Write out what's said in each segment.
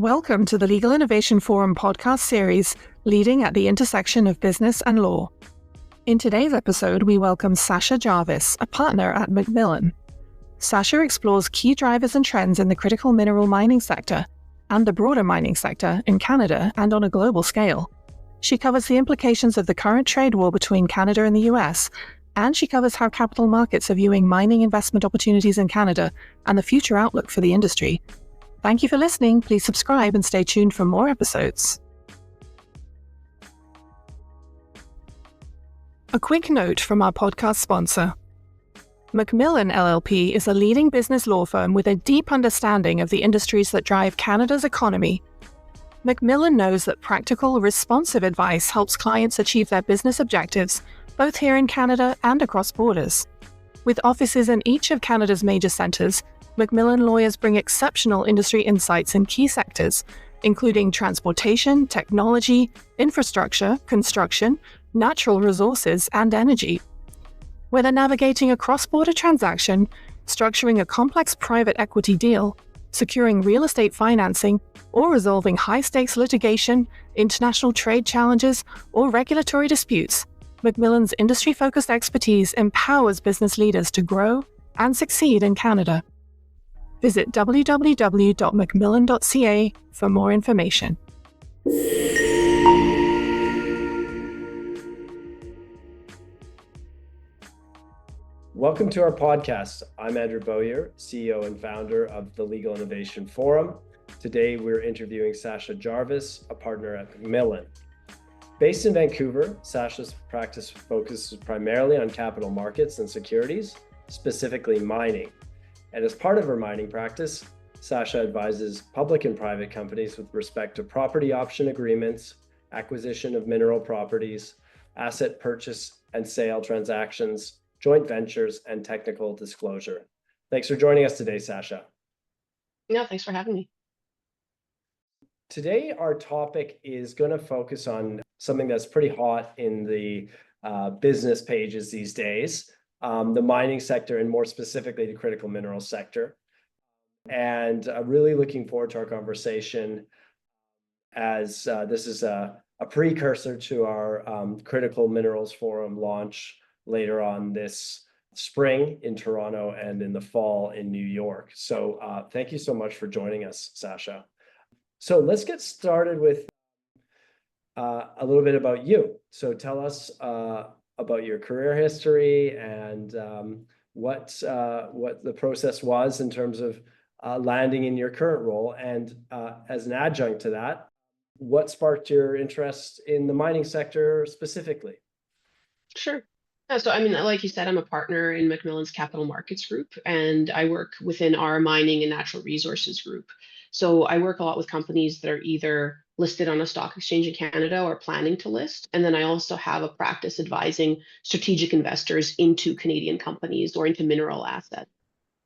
Welcome to the Legal Innovation Forum podcast series, Leading at the Intersection of Business and Law. In today's episode, we welcome Sasa Jarvis, a partner at McMillan. Sasa explores key drivers and trends in the critical mineral mining sector and the broader mining sector in Canada and on a global scale. She covers the implications of the current trade war between Canada and the US, and she covers how capital markets are viewing mining investment opportunities in Canada and the future outlook for the industry. Thank you for listening. Please subscribe and stay tuned for more episodes. A quick note from our podcast sponsor. McMillan LLP is a leading business law firm with a deep understanding of the industries that drive Canada's economy. McMillan knows that practical, responsive advice helps clients achieve their business objectives, both here in Canada and across borders. With offices in each of Canada's major centres, McMillan lawyers bring exceptional industry insights in key sectors, including transportation, technology, infrastructure, construction, natural resources, and energy. Whether navigating a cross-border transaction, structuring a complex private equity deal, securing real estate financing, or resolving high-stakes litigation, international trade challenges, or regulatory disputes, McMillan's industry-focused expertise empowers business leaders to grow and succeed in Canada. Visit www.mcmillan.ca for more information. Welcome to our podcast. I'm Andrew Bowyer, CEO and founder of the Legal Innovation Forum. Today, we're interviewing Sasa Jarvis, a partner at McMillan. Based in Vancouver, Sasa's practice focuses primarily on capital markets and securities, specifically mining. And as part of her mining practice, Sasa advises public and private companies with respect to property option agreements, acquisition of mineral properties, asset purchase and sale transactions, joint ventures, and technical disclosure. Thanks for joining us today, Sasa. No, thanks for having me. Today, our topic is going to focus on something that's pretty hot in the business pages these days. The mining sector, and more specifically the critical minerals sector. And really looking forward to our conversation, as this is a precursor to our Critical Minerals Forum launch later on this spring in Toronto and in the fall in New York. So thank you so much for joining us, Sasa. So let's get started with a little bit about you. So tell us about your career history and what the process was in terms of landing in your current role, and as an adjunct to that, what sparked your interest in the mining sector specifically? Sure. Yeah, so like you said, I'm a partner in McMillan's Capital Markets Group, and I work within our mining and natural resources group. So I work a lot with companies that are either listed on a stock exchange in Canada or planning to list. And then I also have a practice advising strategic investors into Canadian companies or into mineral assets.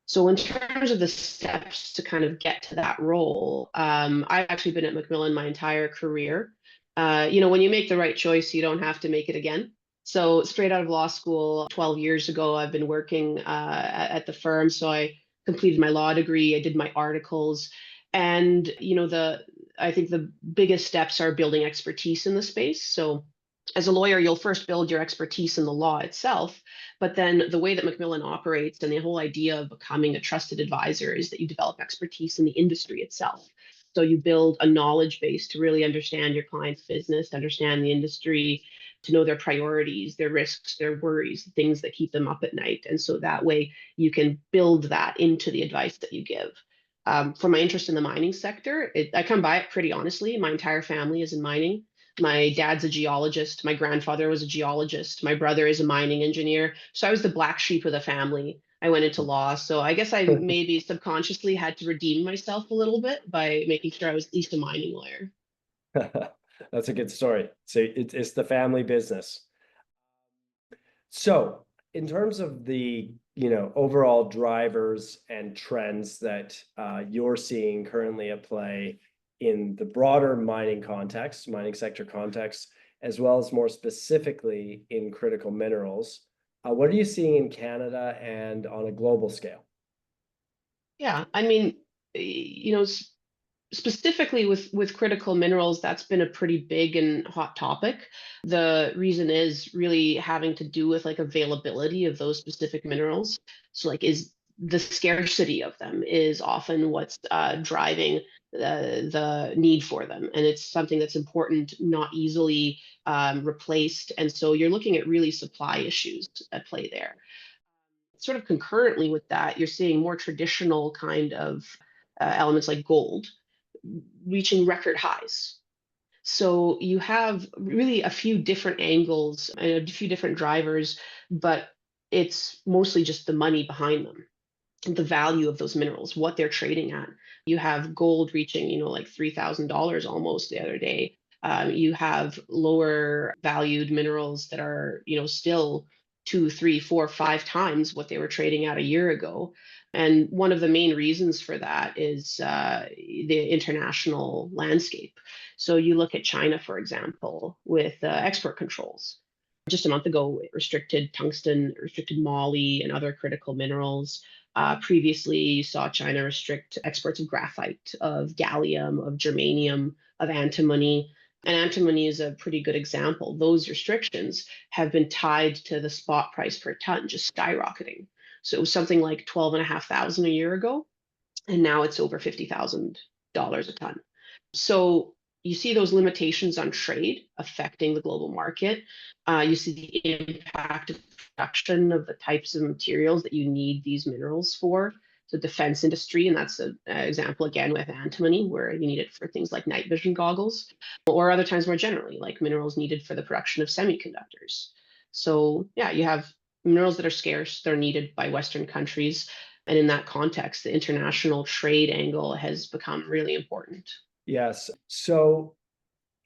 So in terms of the steps to kind of get to that role, I've actually been at McMillan my entire career. When you make the right choice, you don't have to make it again. So straight out of law school, 12 years ago, I've been working at the firm. So I completed my law degree, I did my articles, and I think the biggest steps are building expertise in the space. So as a lawyer, you'll first build your expertise in the law itself, but then the way that McMillan operates and the whole idea of becoming a trusted advisor is that you develop expertise in the industry itself. So you build a knowledge base to really understand your client's business, to understand the industry, to know their priorities, their risks, their worries, things that keep them up at night. And so that way you can build that into the advice that you give. For my interest in the mining sector, I come by it pretty honestly. My entire family is in mining. My dad's a geologist. My grandfather was a geologist. My brother is a mining engineer. So I was the black sheep of the family. I went into law. So I guess I maybe subconsciously had to redeem myself a little bit by making sure I was at least a mining lawyer. That's a good story. So it's the family business. So in terms of the overall drivers and trends that you're seeing currently at play in the broader mining sector context, as well as more specifically in critical minerals, what are you seeing in Canada and on a global scale? Yeah, specifically with critical minerals, that's been a pretty big and hot topic. The reason is really having to do with like availability of those specific minerals. So like is the scarcity of them is often what's driving the need for them, and it's something that's important, not easily replaced. And so you're looking at really supply issues at play there. Sort of concurrently with that, you're seeing more traditional kind of elements like gold reaching record highs. So you have really a few different angles and a few different drivers, but it's mostly just the money behind them, the value of those minerals, what they're trading at. You have gold reaching, like $3,000 almost the other day. You have lower valued minerals that are, still two, three, four, five times what they were trading at a year ago. And one of the main reasons for that is the international landscape. So you look at China, for example, with export controls. Just a month ago, it restricted tungsten, restricted moly, and other critical minerals. Previously, you saw China restrict exports of graphite, of gallium, of germanium, of antimony. And antimony is a pretty good example. Those restrictions have been tied to the spot price per ton just skyrocketing. So it was something like 12,500 a year ago, and now it's over $50,000 a ton. So you see those limitations on trade affecting the global market. You see the impact of production of the types of materials that you need these minerals for. So defense industry, and that's an example again with antimony, where you need it for things like night vision goggles, or other times more generally, like minerals needed for the production of semiconductors. So yeah, you have minerals that are scarce, they're needed by Western countries. And in that context, the international trade angle has become really important. Yes. So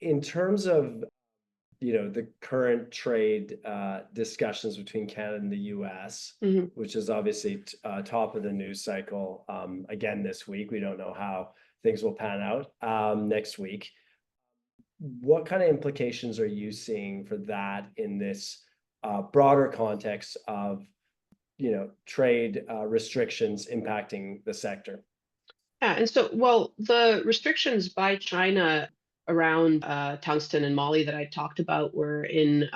in terms of, the current trade discussions between Canada and the US, which is obviously top of the news cycle again this week. We don't know how things will pan out next week. What kind of implications are you seeing for that in this broader context of, trade restrictions impacting the sector? Yeah, and so, well, the restrictions by China around tungsten and moly that I talked about were in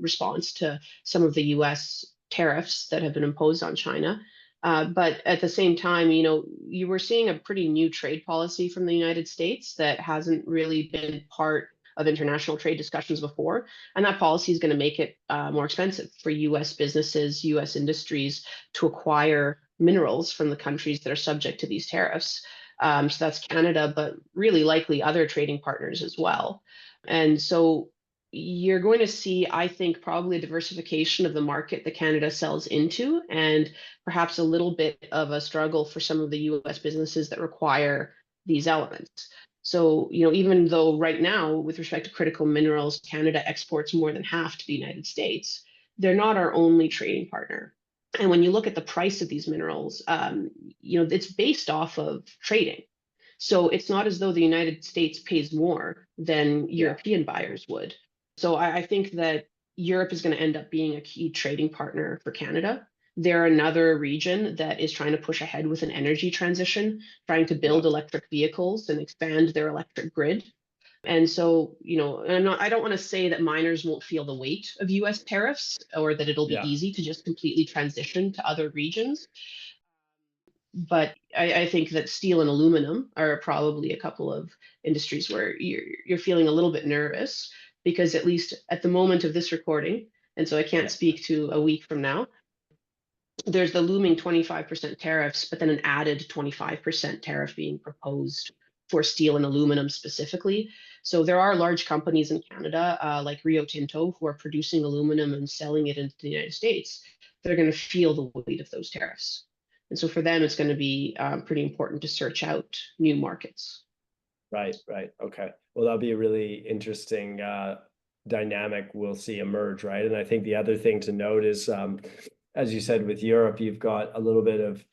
response to some of the US tariffs that have been imposed on China. But at the same time, you were seeing a pretty new trade policy from the United States that hasn't really been part of international trade discussions before. And that policy is going to make it more expensive for US businesses, US industries to acquire minerals from the countries that are subject to these tariffs. So that's Canada, but really likely other trading partners as well. And so you're going to see, I think, probably a diversification of the market that Canada sells into, and perhaps a little bit of a struggle for some of the US businesses that require these elements. So, even though right now, with respect to critical minerals, Canada exports more than half to the United States, they're not our only trading partner. And when you look at the price of these minerals, it's based off of trading. So it's not as though the United States pays more than European buyers would. So I think that Europe is going to end up being a key trading partner for Canada. They're another region that is trying to push ahead with an energy transition, trying to build electric vehicles and expand their electric grid. And so, I don't want to say that miners won't feel the weight of US tariffs or that it'll be easy to just completely transition to other regions. But I think that steel and aluminum are probably a couple of industries where you're feeling a little bit nervous, because at least at the moment of this recording, and so I can't speak to a week from now, there's the looming 25% tariffs, but then an added 25% tariff being proposed for steel and aluminum specifically. So there are large companies in Canada, like Rio Tinto, who are producing aluminum and selling it into the United States, that are going to feel the weight of those tariffs. And so for them, it's going to be pretty important to search out new markets. Right. Okay. Well, that'll be a really interesting dynamic we'll see emerge, right? And I think the other thing to note is, as you said, with Europe, you've got a little bit of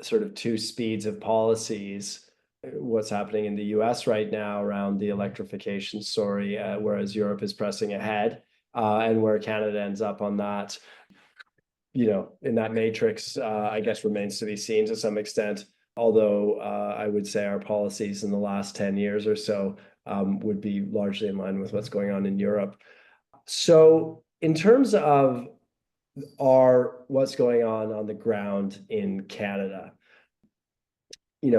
sort of two speeds of policies. What's happening in the US right now around the electrification story, whereas Europe is pressing ahead, and where Canada ends up on that, in that matrix, I guess remains to be seen to some extent. although I would say our policies in the last 10 years or so would be largely in line with what's going on in Europe. So in terms of what's going on the ground in Canada,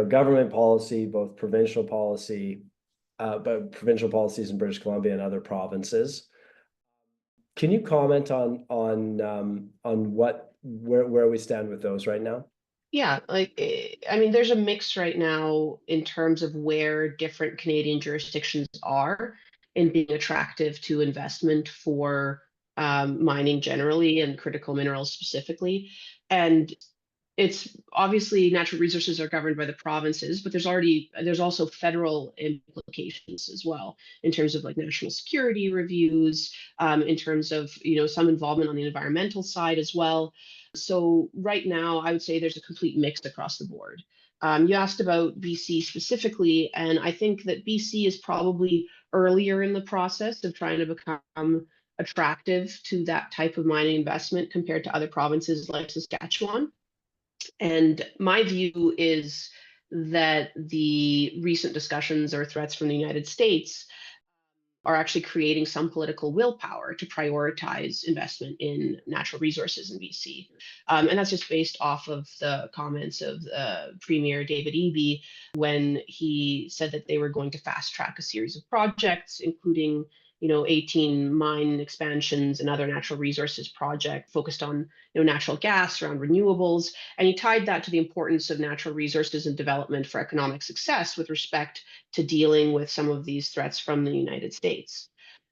government policy, both provincial policy, but provincial policies in British Columbia and other provinces. Can you comment on where we stand with those right now? Yeah, I mean, there's a mix right now in terms of where different Canadian jurisdictions are in being attractive to investment for mining generally and critical minerals specifically. And it's obviously natural resources are governed by the provinces, but there's also federal implications as well in terms of like national security reviews, in terms of some involvement on the environmental side as well. So right now, I would say there's a complete mix across the board. You asked about BC specifically, and I think that BC is probably earlier in the process of trying to become attractive to that type of mining investment compared to other provinces like Saskatchewan. And my view is that the recent discussions or threats from the United States are actually creating some political willpower to prioritize investment in natural resources in BC. And that's just based off of the comments of Premier David Eby when he said that they were going to fast track a series of projects, including 18 mine expansions and other natural resources project focused on natural gas around renewables. And he tied that to the importance of natural resources and development for economic success with respect to dealing with some of these threats from the United States.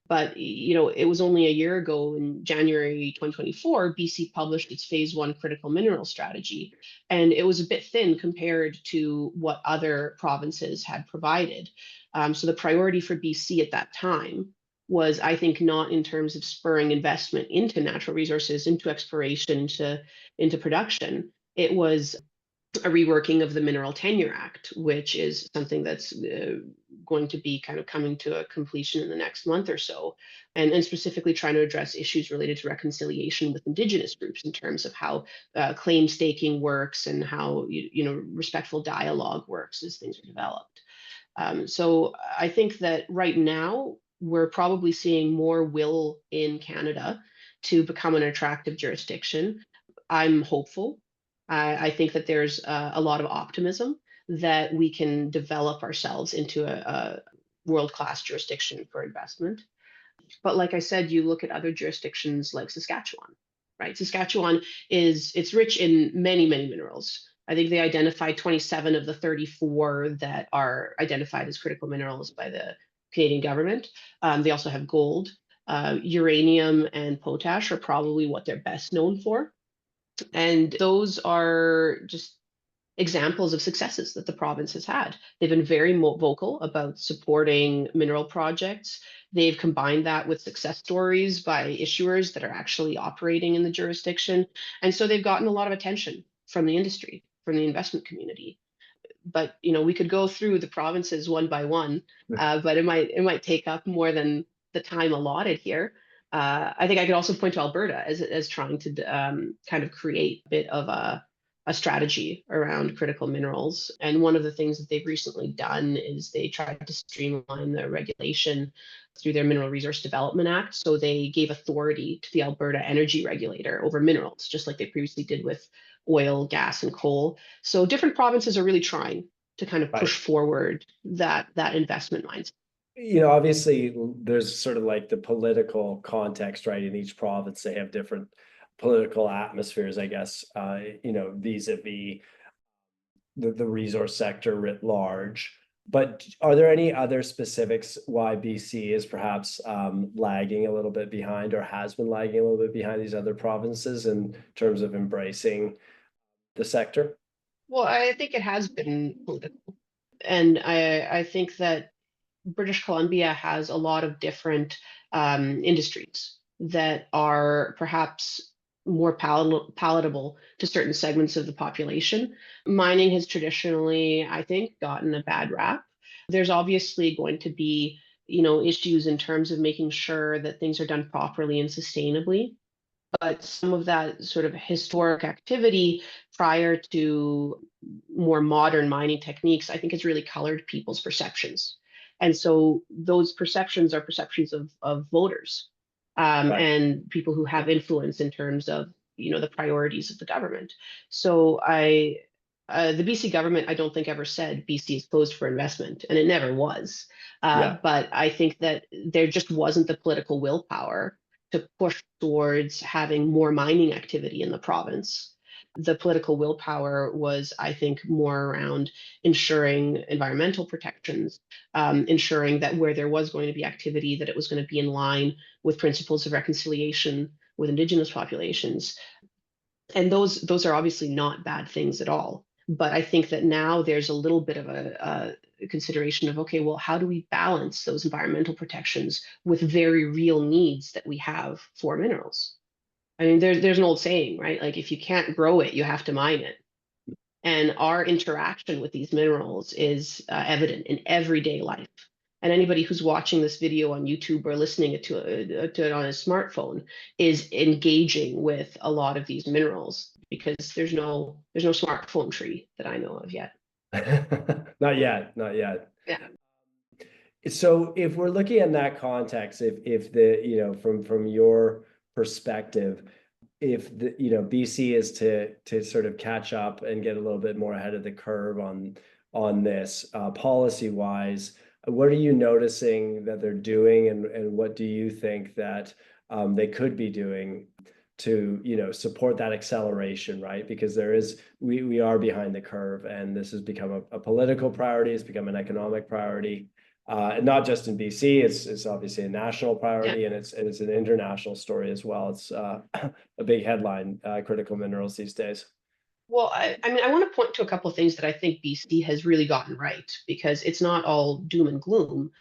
But it was only a year ago in January 2024, BC published its phase one critical mineral strategy. And it was a bit thin compared to what other provinces had provided. So the priority for BC at that time was, I think, not in terms of spurring investment into natural resources, into exploration, into production. It was a reworking of the Mineral Tenure Act, which is something that's going to be kind of coming to a completion in the next month or so, and specifically trying to address issues related to reconciliation with Indigenous groups in terms of how claim staking works and how respectful dialogue works as things are developed. So I think that right now we're probably seeing more will in Canada to become an attractive jurisdiction. I'm hopeful. I think that there's a lot of optimism that we can develop ourselves into a world-class jurisdiction for investment. But like I said, you look at other jurisdictions like Saskatchewan, right? Saskatchewan it's rich in many, many minerals. I think they identified 27 of the 34 that are identified as critical minerals by the Canadian government. They also have gold. Uranium and potash are probably what they're best known for. And those are just examples of successes that the province has had. They've been very vocal about supporting mineral projects. They've combined that with success stories by issuers that are actually operating in the jurisdiction. And so they've gotten a lot of attention from the industry, from the investment community. But we could go through the provinces one by one, but it might take up more than the time allotted here. I think I could also point to Alberta as trying to kind of create a bit of a strategy around critical minerals. And one of the things that they've recently done is they tried to streamline the regulation through their Mineral Resource Development Act. So they gave authority to the Alberta Energy Regulator over minerals, just like they previously did with oil, gas, and coal. So different provinces are really trying to kind of push forward that investment mindset. Obviously there's sort of like the political context, right? In each province, they have different political atmospheres, I guess, vis-a-vis the resource sector writ large. But are there any other specifics why BC is perhaps lagging a little bit behind or has been lagging a little bit behind these other provinces in terms of embracing the sector? Well, I think it has been political. And I think that British Columbia has a lot of different industries that are perhaps more palatable to certain segments of the population. Mining has traditionally, I think, gotten a bad rap. There's obviously going to be, issues in terms of making sure that things are done properly and sustainably. but some of that sort of historic activity prior to more modern mining techniques, I think has really colored people's perceptions. And so those perceptions are perceptions of voters, Right. and people who have influence in terms of, the priorities of the government. So the BC government, I don't think ever said BC is closed for investment, and it never was. Yeah. But I think that there just wasn't the political willpower to push towards having more mining activity in the province. The political willpower was, I think, more around ensuring environmental protections, ensuring that where there was going to be activity, that it was going to be in line with principles of reconciliation with Indigenous populations. And those are obviously not bad things at all. But I think that now there's a little bit of a consideration of, okay, well, how do we balance those environmental protections with very real needs that we have for minerals? I mean, there's an old saying, right? Like, if you can't grow it, you have to mine it. And our interaction with these minerals is evident in everyday life. And anybody who's watching this video on YouTube or listening to it on a smartphone is engaging with a lot of these minerals, because there's no smartphone tree that I know of yet. Not yet, not yet. Yeah. So if we're looking in that context, if the, from your perspective, if the, BC is to sort of catch up and get a little bit more ahead of the curve on this policy wise, what are you noticing that they're doing, and what do you think that they could be doing to support that acceleration, right? Because we are behind the curve, and this has become a political priority. It's become an economic priority. Not just in BC, it's obviously a national priority, Yeah. and it's an international story as well. It's a big headline, critical minerals these days. Well, I mean, I want to point to a couple of things that I think BC has really gotten right, because it's not all doom and gloom.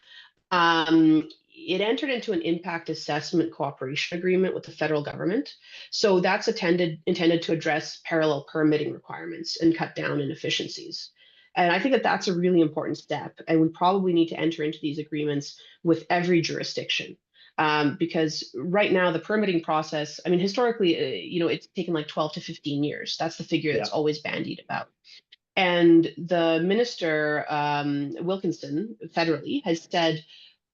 It entered into an impact assessment cooperation agreement with the federal government. So that's intended to address parallel permitting requirements and cut down inefficiencies. And I think that that's a really important step. And we probably need to enter into these agreements with every jurisdiction. Because right now, the permitting process, I mean, historically, it's taken like 12 to 15 years. That's the figure Yeah. that's always bandied about. And the minister, Wilkinson, federally, has said,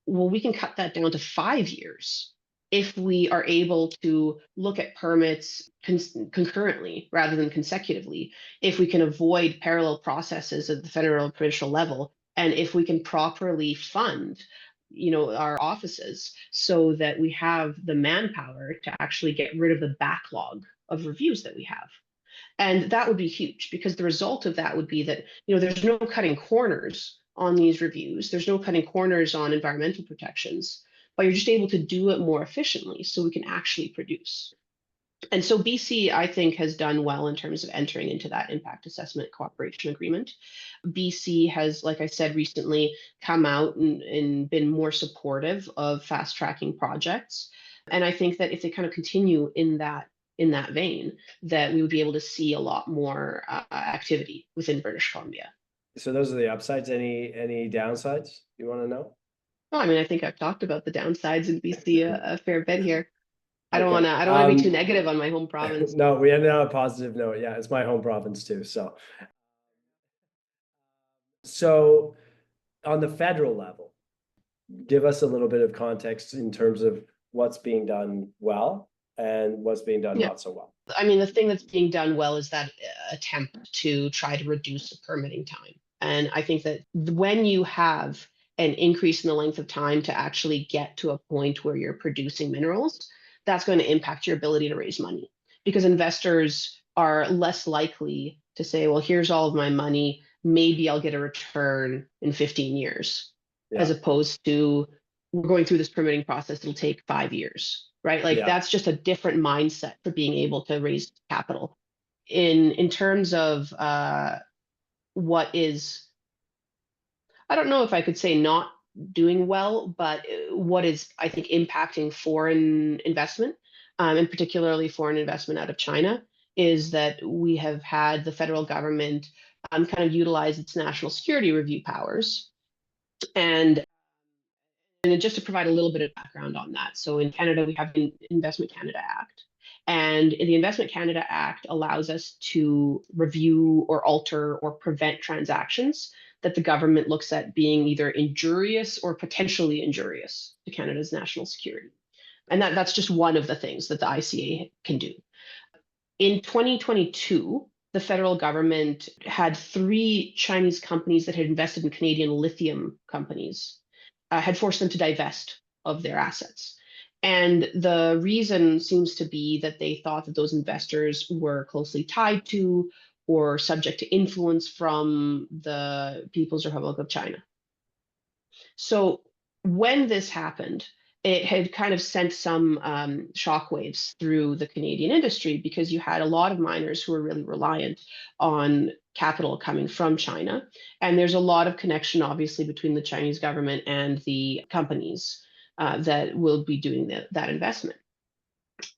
well, we can cut that down to 5 years if we are able to look at permits concurrently rather than consecutively, if we can avoid parallel processes at the federal and provincial level, and if we can properly fund our offices so that we have the manpower to actually get rid of the backlog of reviews that we have. And that would be huge, because the result of that would be that, there's no cutting corners on these reviews. There's no cutting corners on environmental protections, but you're just able to do it more efficiently so we can actually produce. And so BC, I think, has done well in terms of entering into that impact assessment cooperation agreement. BC has, like I said, recently come out and been more supportive of fast tracking projects. And I think that if they kind of continue in that vein, that we would be able to see a lot more activity within British Columbia. So those are the upsides. Any downsides you want to know? Well, I mean, I think I've talked about the downsides in BC a fair bit here. I don't Okay. want to. I don't want to be too negative on my home province. No, we ended on a positive note. Yeah, it's my home province too. So on the federal level, give us a little bit of context in terms of what's being done well and what's being done Yeah. not so well. I mean, the thing that's being done well is that attempt to try to reduce the permitting time. And I think that when you have an increase in the length of time to actually get to a point where you're producing minerals, that's going to impact your ability to raise money, because investors are less likely to say, well, here's all of my money, maybe I'll get a return in 15 years, as Yeah. opposed to, we're going through this permitting process, it'll take 5 years, right? Like, Yeah. that's just a different mindset for being able to raise capital. In terms of what is, I don't know if I could say not doing well, but what is, I think, impacting foreign investment, and particularly foreign investment out of China, is that we have had the federal government kind of utilize its national security review powers. And just to provide a little bit of background on that, so in Canada, we have the Investment Canada Act. And the Investment Canada Act allows us to review or alter or prevent transactions that the government looks at being either injurious or potentially injurious to Canada's national security. And that's just one of the things that the ICA can do. In 2022, the federal government had 3 Chinese companies that had invested in Canadian lithium companies, had forced them to divest of their assets. And the reason seems to be that they thought that those investors were closely tied to or subject to influence from the People's Republic of China. So when this happened, it had kind of sent some shockwaves through the Canadian industry because you had a lot of miners who were really reliant on capital coming from China. And there's a lot of connection, obviously, between the Chinese government and the companies that will be doing that investment.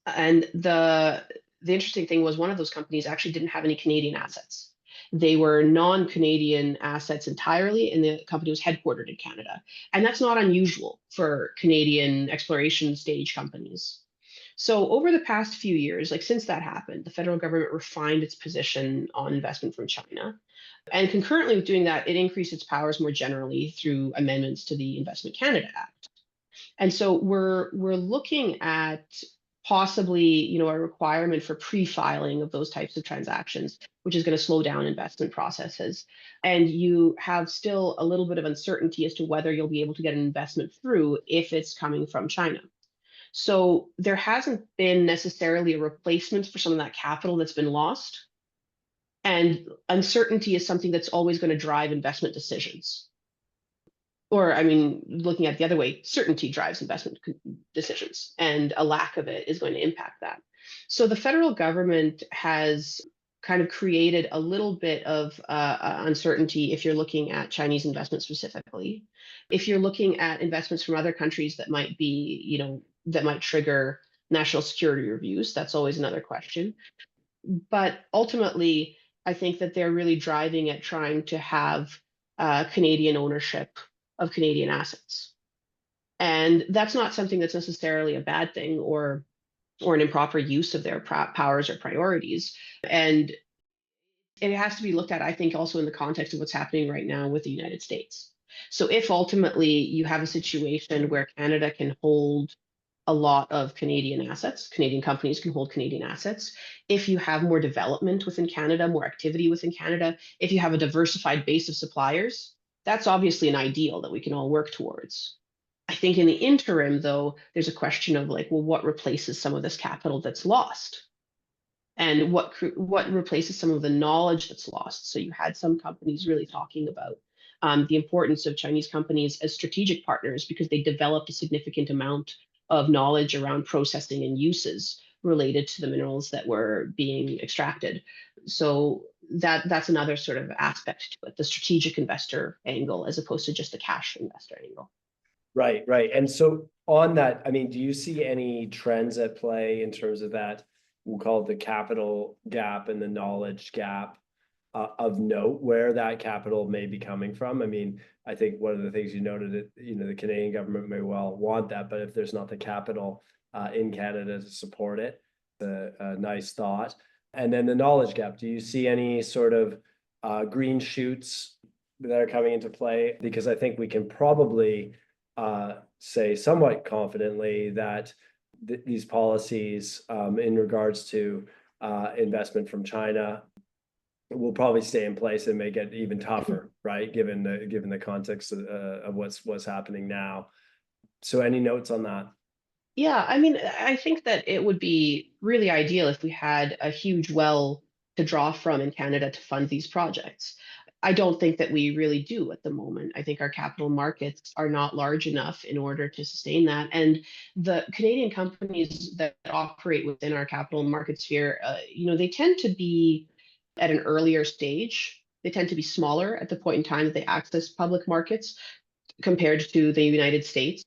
And the interesting thing was one of those companies actually didn't have any Canadian assets. They were non-Canadian assets entirely, and the company was headquartered in Canada. And that's not unusual for Canadian exploration stage companies. So over the past few years, like since that happened, the federal government refined its position on investment from China. And concurrently with doing that, it increased its powers more generally through amendments to the Investment Canada Act. And so we're looking at possibly, a requirement for pre-filing of those types of transactions, which is going to slow down investment processes. And you have still a little bit of uncertainty as to whether you'll be able to get an investment through if it's coming from China. So there hasn't been necessarily a replacement for some of that capital that's been lost. And uncertainty is something that's always going to drive investment decisions. Or, I mean, looking at the other way, certainty drives investment decisions, and a lack of it is going to impact that. So the federal government has kind of created a little bit of uncertainty if you're looking at Chinese investment specifically. If you're looking at investments from other countries that might be, that might trigger national security reviews, that's always another question. But ultimately, I think that they're really driving at trying to have Canadian ownership of Canadian assets. And that's not something that's necessarily a bad thing or an improper use of their powers or priorities. And it has to be looked at, I think, also in the context of what's happening right now with the United States. So if ultimately you have a situation where Canada can hold a lot of Canadian assets, Canadian companies can hold Canadian assets, if you have more development within Canada, more activity within Canada, if you have a diversified base of suppliers, that's obviously an ideal that we can all work towards. I think in the interim, though, there's a question of like, well, what replaces some of this capital that's lost? And what replaces some of the knowledge that's lost? So you had some companies really talking about the importance of Chinese companies as strategic partners because they developed a significant amount of knowledge around processing and uses related to the minerals that were being extracted. So that's another sort of aspect to it, the strategic investor angle as opposed to just the cash investor angle. Right. And so on that, I mean, do you see any trends at play in terms of that, we'll call it the capital gap and the knowledge gap of note, where that capital may be coming from? I mean, I think one of the things you noted that, the Canadian government may well want that, but if there's not the capital in Canada to support it, a nice thought. And then the knowledge gap, do you see any sort of green shoots that are coming into play? Because I think we can probably say somewhat confidently that these policies in regards to investment from China will probably stay in place and may get even tougher, right? Given the context of what's happening now. So any notes on that? Yeah, I mean, I think that it would be really ideal if we had a huge well to draw from in Canada to fund these projects. I don't think that we really do at the moment. I think our capital markets are not large enough in order to sustain that. And the Canadian companies that operate within our capital market sphere, they tend to be at an earlier stage. They tend to be smaller at the point in time that they access public markets compared to the United States.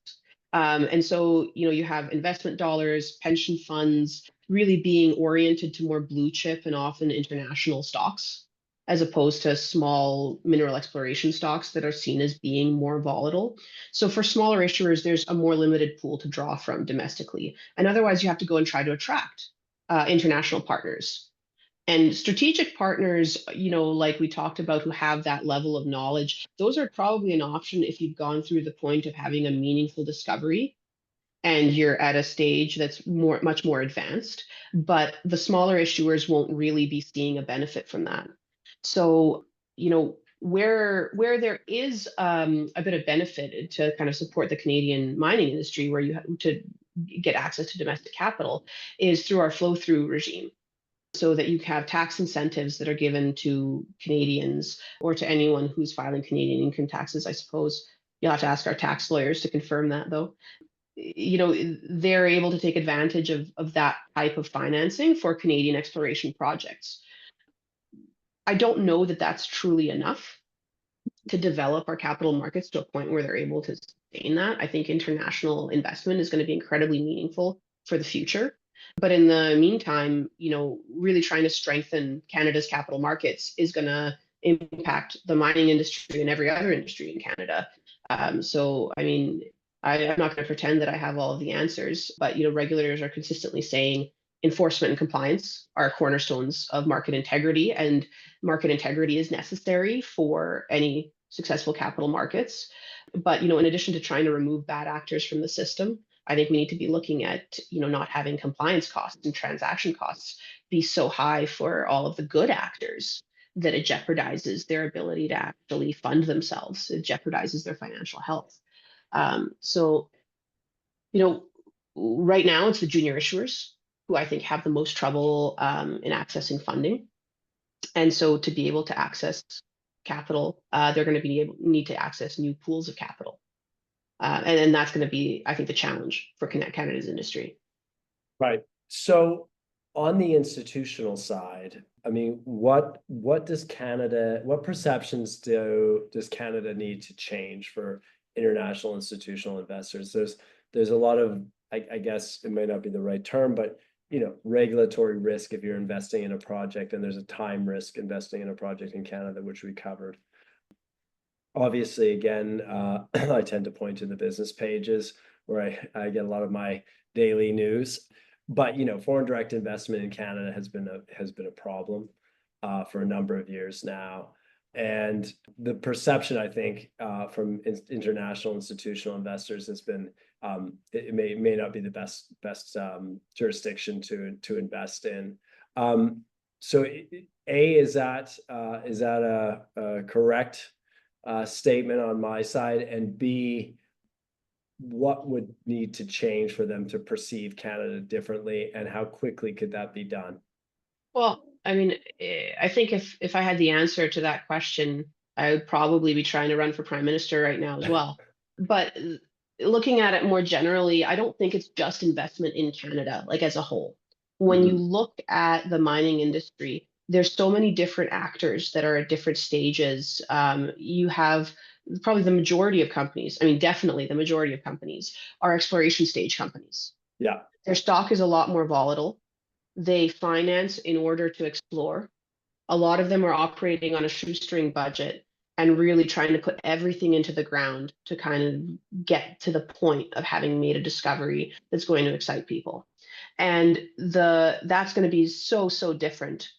And so, you have investment dollars, pension funds really being oriented to more blue chip and often international stocks, as opposed to small mineral exploration stocks that are seen as being more volatile. So for smaller issuers, there's a more limited pool to draw from domestically. And otherwise, you have to go and try to attract international partners. And strategic partners, like we talked about, who have that level of knowledge, those are probably an option if you've gone through the point of having a meaningful discovery and you're at a stage that's much more advanced. But the smaller issuers won't really be seeing a benefit from that. So, where there is a bit of benefit to kind of support the Canadian mining industry, where you have to get access to domestic capital, is through our flow through regime, so that you have tax incentives that are given to Canadians or to anyone who's filing Canadian income taxes. I suppose you'll have to ask our tax lawyers to confirm that, though. They're able to take advantage of that type of financing for Canadian exploration projects. I don't know that that's truly enough to develop our capital markets to a point where they're able to sustain that. I think international investment is going to be incredibly meaningful for the future. But in the meantime, really trying to strengthen Canada's capital markets is going to impact the mining industry and every other industry in Canada. So, I mean, I'm not going to pretend that I have all of the answers, but regulators are consistently saying enforcement and compliance are cornerstones of market integrity, and market integrity is necessary for any successful capital markets. But in addition to trying to remove bad actors from the system, I think we need to be looking at not having compliance costs and transaction costs be so high for all of the good actors that it jeopardizes their ability to actually fund themselves. It jeopardizes their financial health. So, right now it's the junior issuers who I think have the most trouble in accessing funding. And so to be able to access capital, they're going to need to access new pools of capital. And that's going to be, I think, the challenge for Canada's industry. Right. So on the institutional side, I mean, what perceptions does Canada need to change for international institutional investors? There's a lot of, I guess it may not be the right term, but regulatory risk if you're investing in a project, and there's a time risk investing in a project in Canada, which we covered. Obviously, again, I tend to point to the business pages where I get a lot of my daily news. But foreign direct investment in Canada has been a problem for a number of years now, and the perception, I think, from international institutional investors has been it may not be the best jurisdiction to invest in. So, is that a correct statement on my side? And B, what would need to change for them to perceive Canada differently, and how quickly could that be done? Well, I mean, I think if I had the answer to that question, I would probably be trying to run for prime minister right now as well. But looking at it more generally, I don't think it's just investment in Canada, like as a whole. When you look at the mining industry, there's so many different actors that are at different stages. You have probably the majority of companies, I mean, definitely the majority of companies are exploration stage companies. Yeah. Their stock is a lot more volatile. They finance in order to explore. A lot of them are operating on a shoestring budget and really trying to put everything into the ground to kind of get to the point of having made a discovery that's going to excite people. And that's going to be so different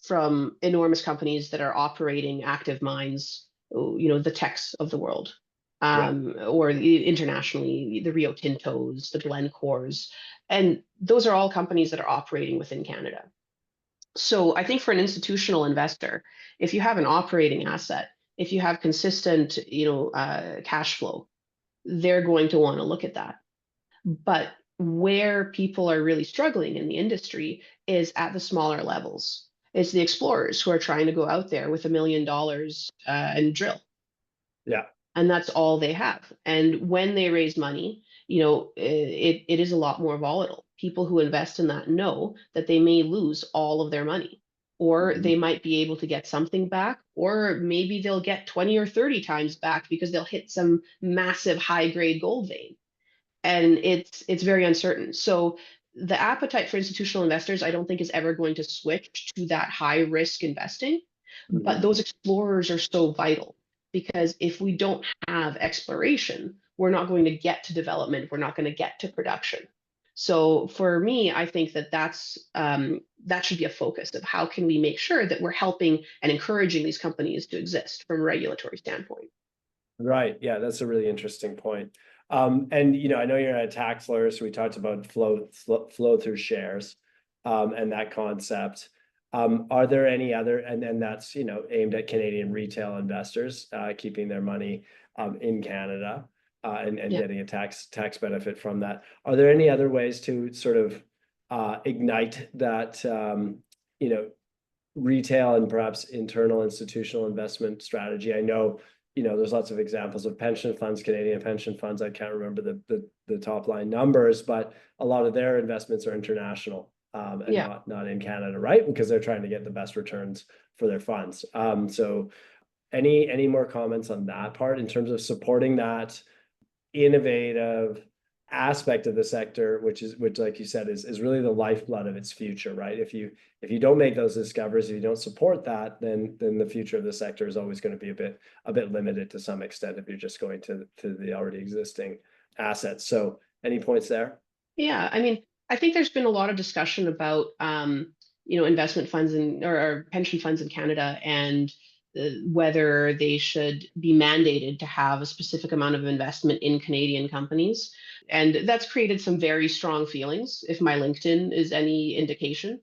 from enormous companies that are operating active mines, the Techs of the world, or internationally, the Rio Tintos, the Glencores, and those are all companies that are operating within Canada. So I think for an institutional investor, if you have an operating asset, if you have consistent, cash flow, they're going to want to look at that. But where people are really struggling in the industry is at the smaller levels. It's the explorers who are trying to go out there with $1 million and drill. Yeah. And that's all they have. And when they raise money, it is a lot more volatile. People who invest in that know that they may lose all of their money, or they might be able to get something back, or maybe they'll get 20 or 30 times back because they'll hit some massive high grade gold vein. And it's very uncertain. So the appetite for institutional investors, I don't think, is ever going to switch to that high risk investing. But those explorers are so vital, because if we don't have exploration, we're not going to get to development. We're not going to get to production. So for me, I think that that should be a focus of how can we make sure that we're helping and encouraging these companies to exist from a regulatory standpoint. Right. Yeah, that's a really interesting point. And I know you're a tax lawyer, so we talked about flow through shares, and that concept. Are there any other, and then that's aimed at Canadian retail investors, keeping their money in Canada, and Yeah. getting a tax benefit from that. Are there any other ways to sort of ignite that retail and perhaps internal institutional investment strategy? I know there's lots of examples of pension funds, Canadian pension funds. I can't remember the top line numbers, but a lot of their investments are international, and Yeah. not in Canada, right? Because they're trying to get the best returns for their funds. So any more comments on that part in terms of supporting that innovative aspect of the sector, which like you said is really the lifeblood of its future, right? If you don't make those discoveries, if you don't support that, then the future of the sector is always going to be a bit limited to some extent if you're just going to the already existing assets. So any points there? Yeah, I mean, I think there's been a lot of discussion about investment funds or pension funds in Canada and whether they should be mandated to have a specific amount of investment in Canadian companies. And that's created some very strong feelings, if my LinkedIn is any indication,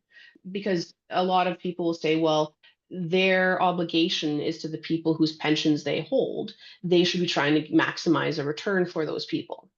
because a lot of people will say, well, their obligation is to the people whose pensions they hold. They should be trying to maximize a return for those people.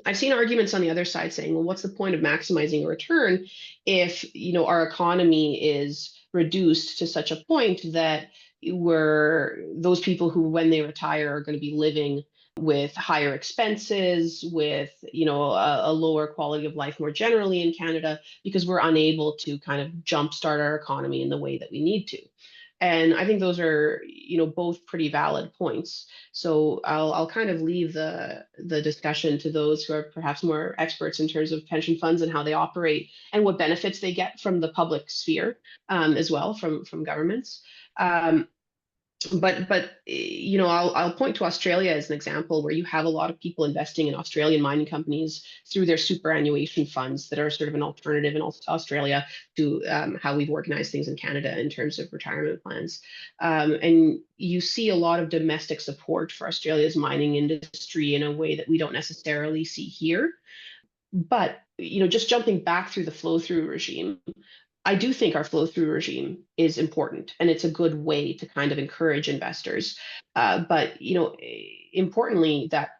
I've seen arguments on the other side saying, well, what's the point of maximizing a return if, our economy is reduced to such a point that where those people who, when they retire, are going to be living with higher expenses, with, a lower quality of life more generally in Canada, because we're unable to kind of jumpstart our economy in the way that we need to. And I think those are, both pretty valid points. So I'll kind of leave the discussion to those who are perhaps more experts in terms of pension funds and how they operate and what benefits they get from the public sphere, as well from governments. But I'll point to Australia as an example where you have a lot of people investing in Australian mining companies through their superannuation funds that are sort of an alternative in Australia to how we've organized things in Canada in terms of retirement plans. And you see a lot of domestic support for Australia's mining industry in a way that we don't necessarily see here. But just jumping back through the flow through regime, I do think our flow through regime is important and it's a good way to kind of encourage investors. But importantly, that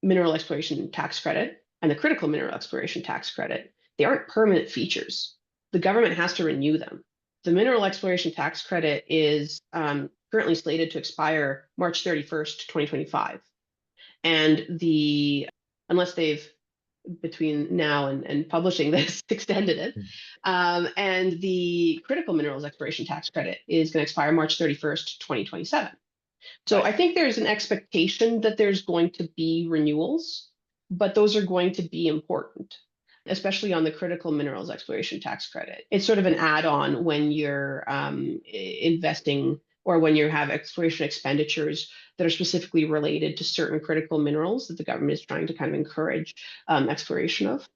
mineral exploration tax credit and the critical mineral exploration tax credit, they aren't permanent features. The government has to renew them. The mineral exploration tax credit is currently slated to expire March 31st, 2025. And unless they've between now and publishing this extended it. And the critical minerals exploration tax credit is going to expire March 31st, 2027. So Right. I think there's an expectation that there's going to be renewals, but those are going to be important, especially on the critical minerals exploration tax credit. It's sort of an add-on when you're investing or when you have exploration expenditures that are specifically related to certain critical minerals that the government is trying to kind of encourage exploration of.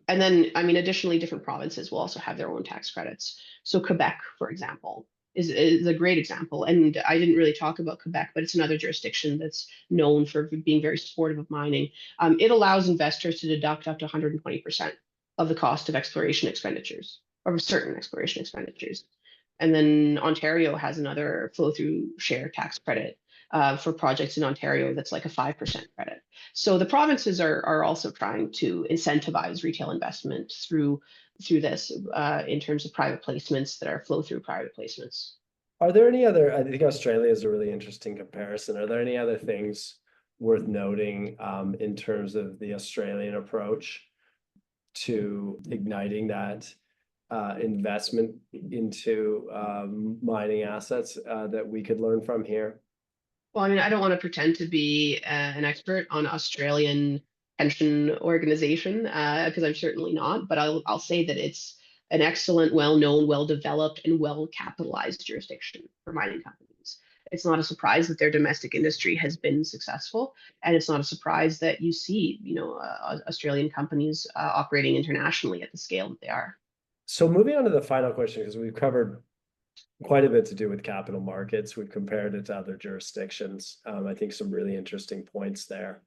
And then, I mean, additionally, different provinces will also have their own tax credits. So Quebec, for example, is a great example. And I didn't really talk about Quebec, but it's another jurisdiction that's known for being very supportive of mining. It allows investors to deduct up to 120% of the cost of exploration expenditures, or certain exploration expenditures. And then Ontario has another flow through share tax credit for projects in Ontario that's like a 5% credit. So the provinces are also trying to incentivize retail investment through this in terms of private placements that are flow through private placements. Are there any other, I think Australia is a really interesting comparison. Are there any other things worth noting in terms of the Australian approach to igniting that investment into mining assets that we could learn from here? Well, I mean, I don't want to pretend to be an expert on Australian pension organization because I'm certainly not, but I'll say that it's an excellent, well-known, well-developed, and well-capitalized jurisdiction for mining companies. It's not a surprise that their domestic industry has been successful, and it's not a surprise that you see, Australian companies operating internationally at the scale that they are. So moving on to the final question, because we've covered quite a bit to do with capital markets. We've compared it to other jurisdictions. I think some really interesting points there.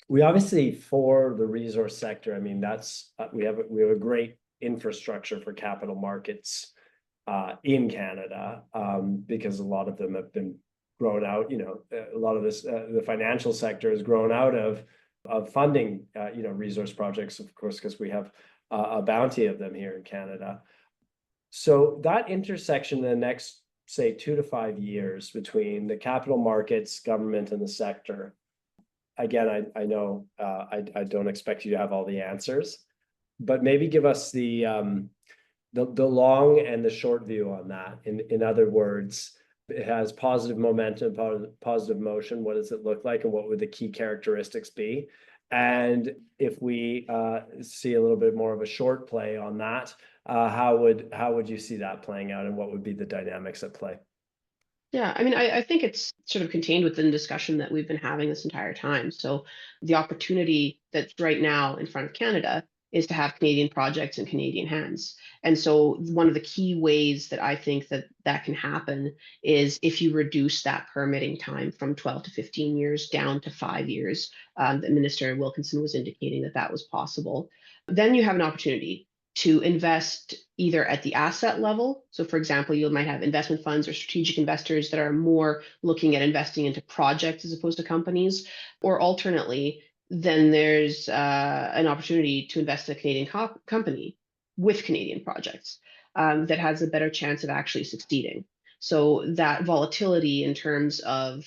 We obviously, for the resource sector, I mean, that's we have a great infrastructure for capital markets in Canada, because a lot of them have been grown out. A lot of this, the financial sector has grown out of funding, resource projects, of course, because we have a bounty of them here in Canada. So that intersection in the next, say, 2 to 5 years between the capital markets, government, and the sector. Again, I know I don't expect you to have all the answers, but maybe give us the long and the short view on that. In other words, it has positive momentum, positive motion. What does it look like, and what would the key characteristics be? And if we see a little bit more of a short play on that, how would you see that playing out, and what would be the dynamics at play? Yeah, I mean, I think it's sort of contained within the discussion that we've been having this entire time. So the opportunity that's right now in front of Canada is to have Canadian projects in Canadian hands. And so one of the key ways that I think that can happen is if you reduce that permitting time from 12 to 15 years down to 5 years. That Minister Wilkinson was indicating that was possible. Then you have an opportunity to invest either at the asset level. So, for example, you might have investment funds or strategic investors that are more looking at investing into projects as opposed to companies. Or alternately, then there's an opportunity to invest in a Canadian company with Canadian projects that has a better chance of actually succeeding. So that volatility in terms of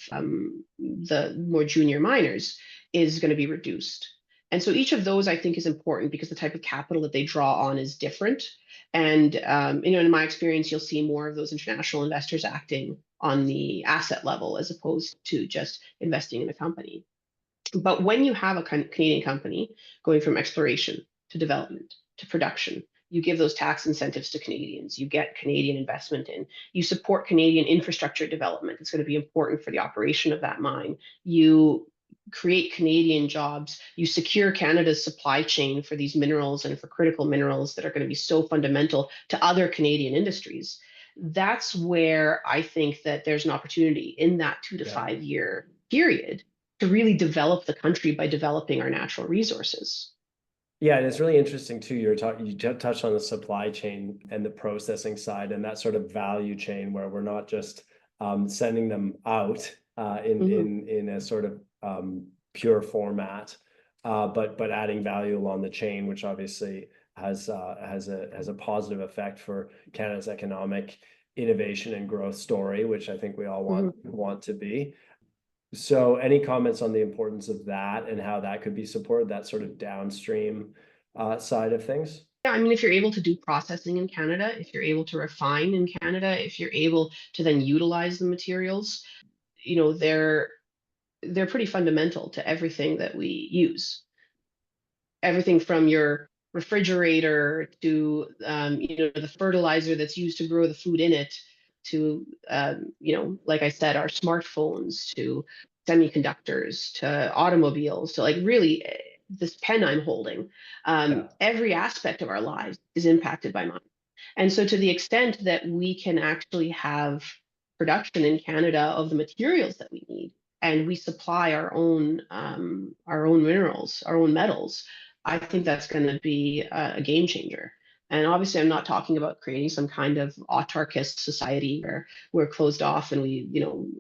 the more junior miners is going to be reduced. And so each of those, I think, is important because the type of capital that they draw on is different. And in my experience, you'll see more of those international investors acting on the asset level as opposed to just investing in a company. But when you have a Canadian company going from exploration to development to production, you give those tax incentives to Canadians. You get Canadian investment in. You support Canadian infrastructure development. It's going to be important for the operation of that mine. You create Canadian jobs, you secure Canada's supply chain for these minerals and for critical minerals that are going to be so fundamental to other Canadian industries. That's where I think that there's an opportunity in that 2 to 5 year period to really develop the country by developing our natural resources. Yeah, and it's really interesting too. You touched on the supply chain and the processing side, and that sort of value chain where we're not just sending them out in a sort of pure format, but adding value along the chain, which obviously has a positive effect for Canada's economic innovation and growth story, which I think we all want to be. So any comments on the importance of that and how that could be supported, that sort of downstream side of things? Yeah, I mean, if you're able to do processing in Canada, if you're able to refine in Canada, if you're able to then utilize the materials, they're pretty fundamental to everything that we use. Everything from your refrigerator to the fertilizer that's used to grow the food in it, to like I said, our smartphones, to semiconductors, to automobiles, to like really this pen I'm holding. Every aspect of our lives is impacted by mine. And so to the extent that we can actually have production in Canada of the materials that we need, and we supply our own minerals, our own metals, I think that's going to be a game changer. And obviously, I'm not talking about creating some kind of autarkist society where we're closed off and we,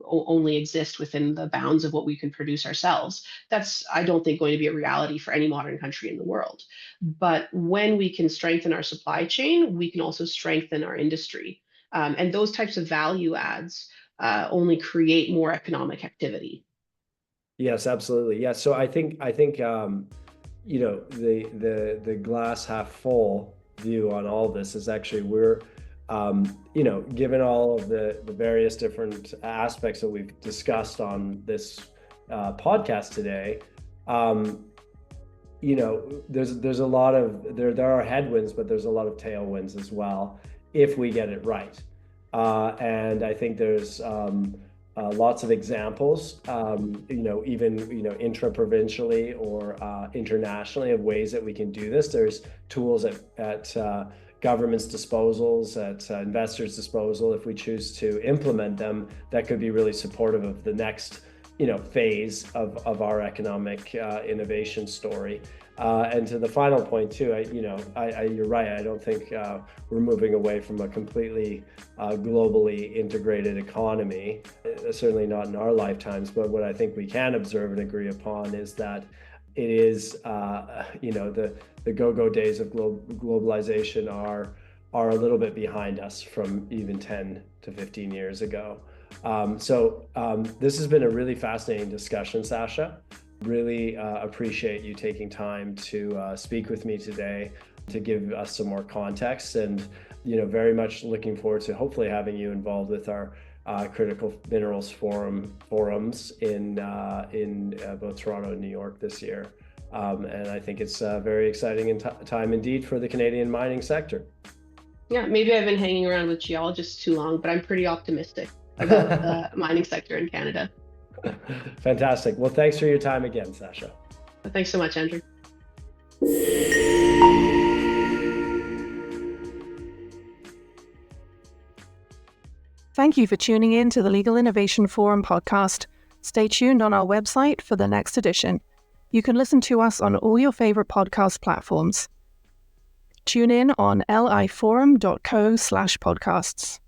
only exist within the bounds of what we can produce ourselves. That's, I don't think, going to be a reality for any modern country in the world. But when we can strengthen our supply chain, we can also strengthen our industry. And those types of value adds only create more economic activity. Yes, absolutely. Yeah. So I think the glass half full view on all this is actually we're given all of the various different aspects that we've discussed on this podcast today, there's a lot of there are headwinds, but there's a lot of tailwinds as well if we get it right. And I think there's lots of examples, even intra-provincially or internationally of ways that we can do this. There's tools at government's disposals, at investors' disposal, if we choose to implement them, that could be really supportive of the next phase of our economic innovation story. And to the final point too, you're right. I don't think we're moving away from a completely globally integrated economy, certainly not in our lifetimes. But what I think we can observe and agree upon is that it is, the go-go days of globalization are a little bit behind us from even 10 to 15 years ago. This has been a really fascinating discussion, Sasha. Really appreciate you taking time to speak with me today, to give us some more context, and very much looking forward to hopefully having you involved with our critical minerals forums in both Toronto and New York this year. And I think it's a very exciting time indeed for the Canadian mining sector. Yeah, maybe I've been hanging around with geologists too long, but I'm pretty optimistic about the mining sector in Canada. Fantastic. Well, thanks for your time again, Sasha. Thanks so much, Andrew. Thank you for tuning in to the Legal Innovation Forum podcast. Stay tuned on our website for the next edition. You can listen to us on all your favorite podcast platforms. Tune in on liforum.co/podcasts.